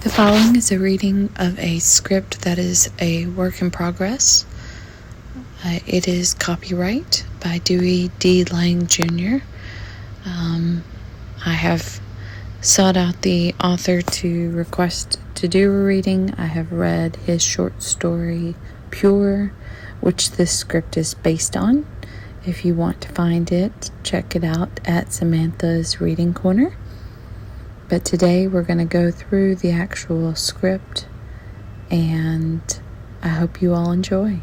The following is a reading of a script that is a work in progress. It is copyright by Dewey D. Lang Jr. I have sought out the author to request to do a reading. I have read his short story, Pure, which this script is based on. If you want to find it, check it out at Samantha's Reading Corner. But today we're going to go through the actual script, and I hope you all enjoy.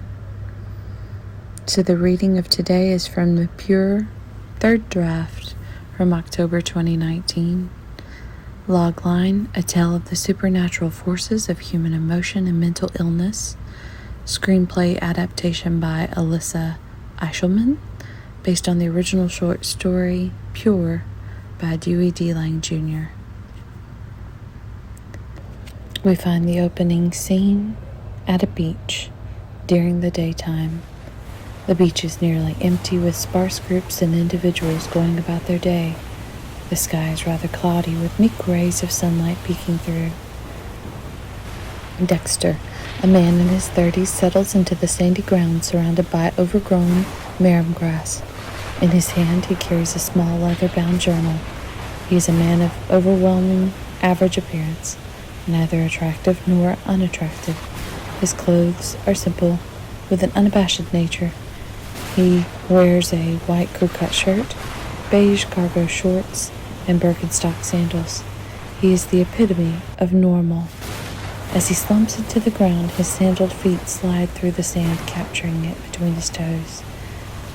So the reading of today is from the Pure third draft from October 2019. Logline, A Tale of the Supernatural Forces of Human Emotion and Mental Illness. Screenplay adaptation by Alyssa Eshelman, based on the original short story, Pure, by Dewey D. Lang Jr. We find the opening scene at a beach during the daytime. The beach is nearly empty, with sparse groups and individuals going about their day. The sky is rather cloudy, with meek rays of sunlight peeking through. Dexter, a man in his 30s, settles into the sandy ground surrounded by overgrown marram grass. In his hand, he carries a small leather-bound journal. He is a man of overwhelming average appearance, neither attractive nor unattractive. His clothes are simple, with an unabashed nature. He wears a white crew-cut shirt, beige cargo shorts, and Birkenstock sandals. He is the epitome of normal. As he slumps into the ground, his sandaled feet slide through the sand, capturing it between his toes.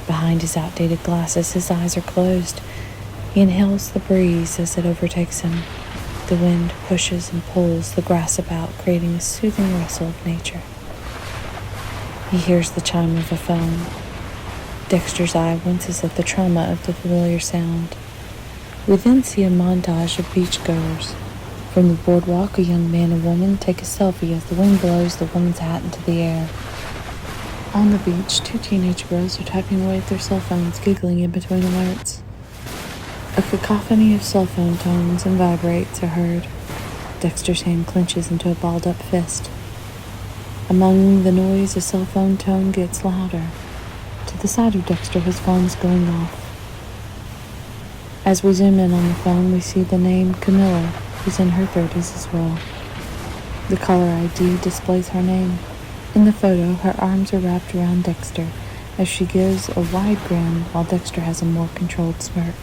Behind his outdated glasses, his eyes are closed. He inhales the breeze as it overtakes him. The wind pushes and pulls the grass about, creating a soothing rustle of nature. He hears the chime of a phone. Dexter's eye winces at the trauma of the familiar sound. We then see a montage of beachgoers. From the boardwalk, a young man and woman take a selfie as the wind blows the woman's hat into the air. On the beach, two teenage girls are typing away at their cell phones, giggling in between alerts. A cacophony of cell phone tones and vibrates are heard. Dexter's hand clenches into a balled-up fist. Among the noise, a cell phone tone gets louder. To the side of Dexter, his phone is going off. As we zoom in on the phone, we see the name Camilla, who's in her 30s as well. The caller ID displays her name. In the photo, her arms are wrapped around Dexter as she gives a wide grin while Dexter has a more controlled smirk.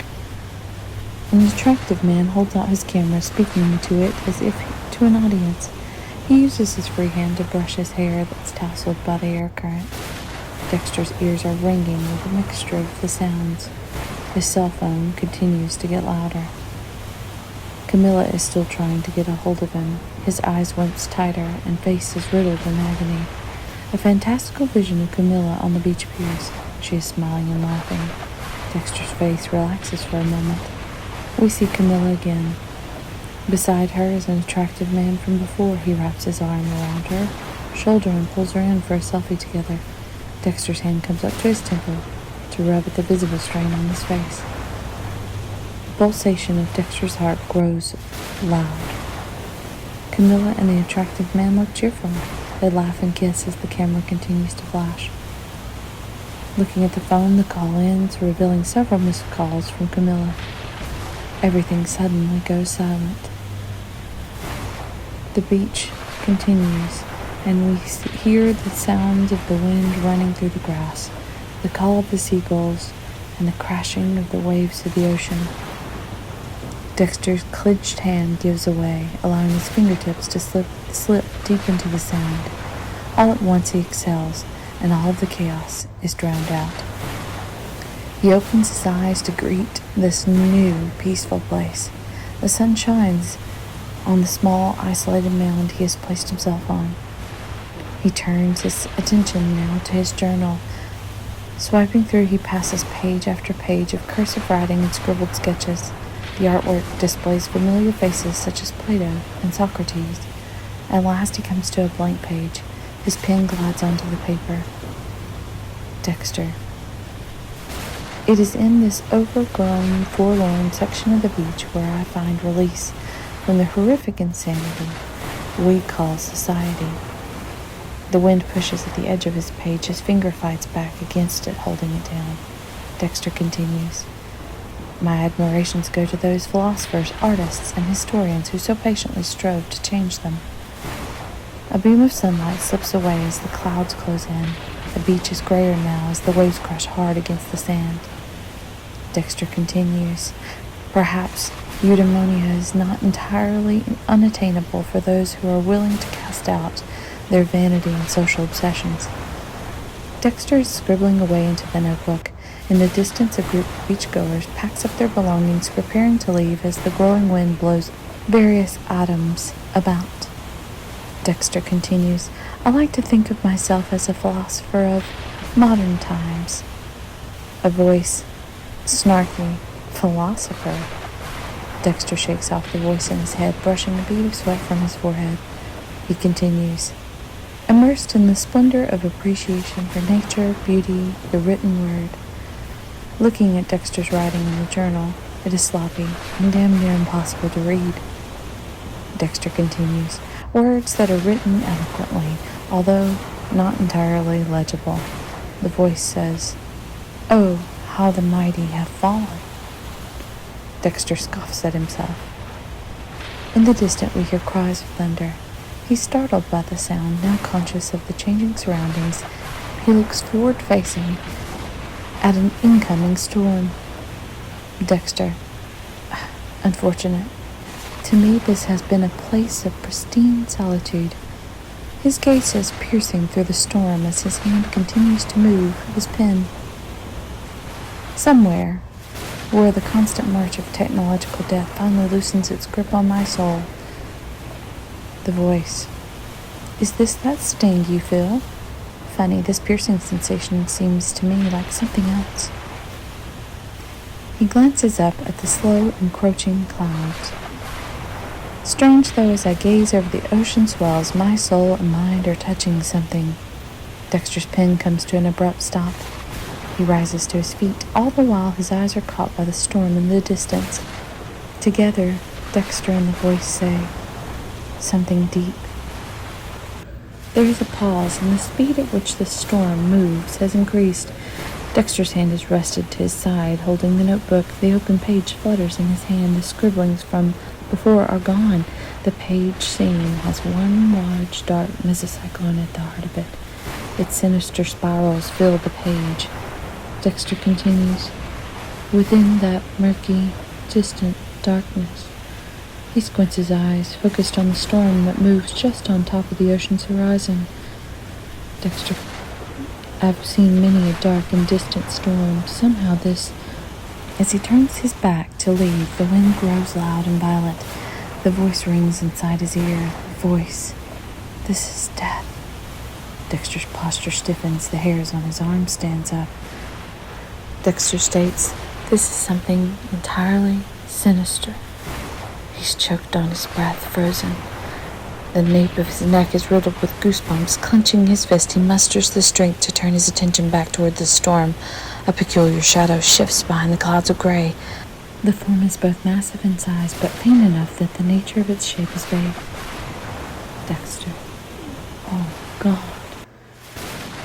An attractive man holds out his camera, speaking into it as if to an audience. He uses his free hand to brush his hair that's tousled by the air current. Dexter's ears are ringing with a mixture of the sounds. His cell phone continues to get louder. Camilla is still trying to get a hold of him. His eyes wince tighter and face is riddled in agony. A fantastical vision of Camilla on the beach appears. She is smiling and laughing. Dexter's face relaxes for a moment. We see Camilla again. Beside her is an attractive man from before. He wraps his arm around her shoulder and pulls her in for a selfie together. Dexter's hand comes up to his temple to rub at the visible strain on his face. The pulsation of Dexter's heart grows loud. Camilla and the attractive man look cheerful. They laugh and kiss as the camera continues to flash. Looking at the phone, the call ends, revealing several missed calls from Camilla. Everything suddenly goes silent. The beach continues, and we hear the sounds of the wind running through the grass, the call of the seagulls, and the crashing of the waves of the ocean. Dexter's clenched hand gives away, allowing his fingertips to slip deep into the sand. All at once he exhales, and all of the chaos is drowned out. He opens his eyes to greet this new, peaceful place. The sun shines on the small, isolated mound he has placed himself on. He turns his attention now to his journal. Swiping through, he passes page after page of cursive writing and scribbled sketches. The artwork displays familiar faces such as Plato and Socrates. At last he comes to a blank page. His pen glides onto the paper. Dexter. It is in this overgrown, forlorn section of the beach where I find release from the horrific insanity we call society. The wind pushes at the edge of his page. His finger fights back against it, holding it down. Dexter continues. My admirations go to those philosophers, artists, and historians who so patiently strove to change them. A beam of sunlight slips away as the clouds close in. The beach is grayer now as the waves crash hard against the sand. Dexter continues. Perhaps eudaimonia is not entirely unattainable for those who are willing to cast out their vanity and social obsessions. Dexter is scribbling away into the notebook. In the distance, a group of beachgoers packs up their belongings, preparing to leave as the growing wind blows various items about. Dexter continues. I like to think of myself as a philosopher of modern times. A voice. Snarky. Philosopher. Dexter shakes off the voice in his head, brushing a bead of sweat from his forehead. He continues. Immersed in the splendor of appreciation for nature, beauty, the written word. Looking at Dexter's writing in the journal, it is sloppy and damn near impossible to read. Dexter continues. Words that are written eloquently, although not entirely legible. The voice says, Oh, how the mighty have fallen. Dexter scoffs at himself. In the distance we hear cries of thunder. He's startled by the sound, now conscious of the changing surroundings. He looks forward-facing at an incoming storm. Dexter. Unfortunate. To me, this has been a place of pristine solitude. His gaze is piercing through the storm as his hand continues to move his pen. Somewhere, where the constant march of technological death finally loosens its grip on my soul. The voice. Is this that sting you feel? Funny, this piercing sensation seems to me like something else. He glances up at the slow, encroaching clouds. Strange though, as I gaze over the ocean swells, my soul and mind are touching something. Dexter's pen comes to an abrupt stop. He rises to his feet. All the while, his eyes are caught by the storm in the distance. Together, Dexter and the voice say, something deep. There is a pause, and the speed at which the storm moves has increased. Dexter's hand is rested to his side, holding the notebook. The open page flutters in his hand. The scribblings from before are gone. The page seen has one large, dark mesocyclone at the heart of it. Its sinister spirals fill the page. Dexter continues. Within that murky, distant darkness, he squints his eyes, focused on the storm that moves just on top of the ocean's horizon. Dexter, I've seen many a dark and distant storm. Somehow this... As he turns his back to leave, the wind grows loud and violent. The voice rings inside his ear. The voice. This is death. Dexter's posture stiffens. The hairs on his arm stands up. Dexter states, this is something entirely sinister. He's choked on his breath, frozen. The nape of his neck is riddled with goosebumps. Clenching his fist, he musters the strength to turn his attention back toward the storm. A peculiar shadow shifts behind the clouds of gray. The form is both massive in size, but faint enough that the nature of its shape is vague. Dexter. Oh, God.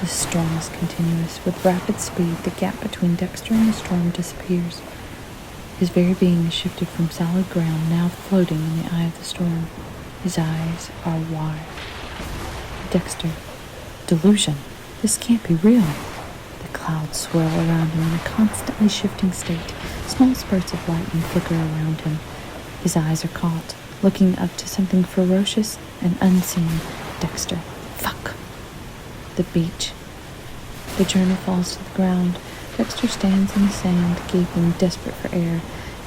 The storm is continuous. With rapid speed, the gap between Dexter and the storm disappears. His very being is shifted from solid ground, now floating in the eye of the storm. His eyes are wide. Dexter. Delusion. This can't be real. The clouds swirl around him in a constantly shifting state. Small spurts of lightning flicker around him. His eyes are caught, looking up to something ferocious and unseen. Dexter. Fuck. The beach. The journal falls to the ground. Dexter stands in the sand, gaping, desperate for air.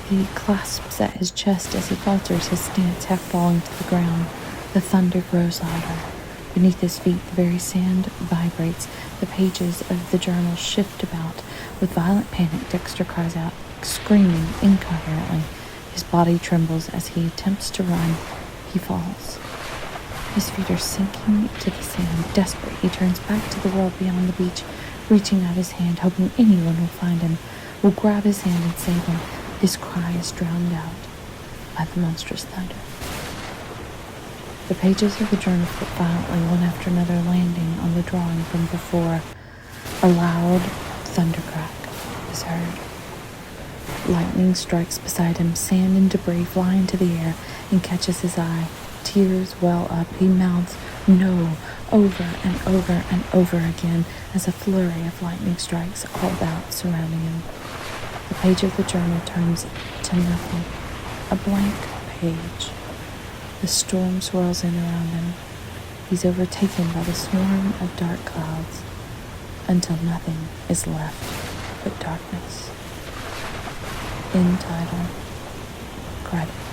He clasps at his chest as he falters, his stance half falling to the ground. The thunder grows louder. Beneath his feet, the very sand vibrates. The pages of the journal shift about. With violent panic, Dexter cries out, screaming incoherently. His body trembles as he attempts to run. He falls. His feet are sinking to the sand. Desperate, he turns back to the world beyond the beach, reaching out his hand, hoping anyone will find him, will grab his hand and save him. His cry is drowned out by the monstrous thunder. The pages of the journal flip violently, one after another, landing on the drawing from before. A loud thunder crack is heard. Lightning strikes beside him, sand and debris fly into the air and catches his eye. Tears well up. He mouths "no" over and over and over again as a flurry of lightning strikes all about, surrounding him. The page of the journal turns to nothing, a blank page. The storm swirls in around him. He's overtaken by the swarm of dark clouds until nothing is left but darkness. End title. Credits.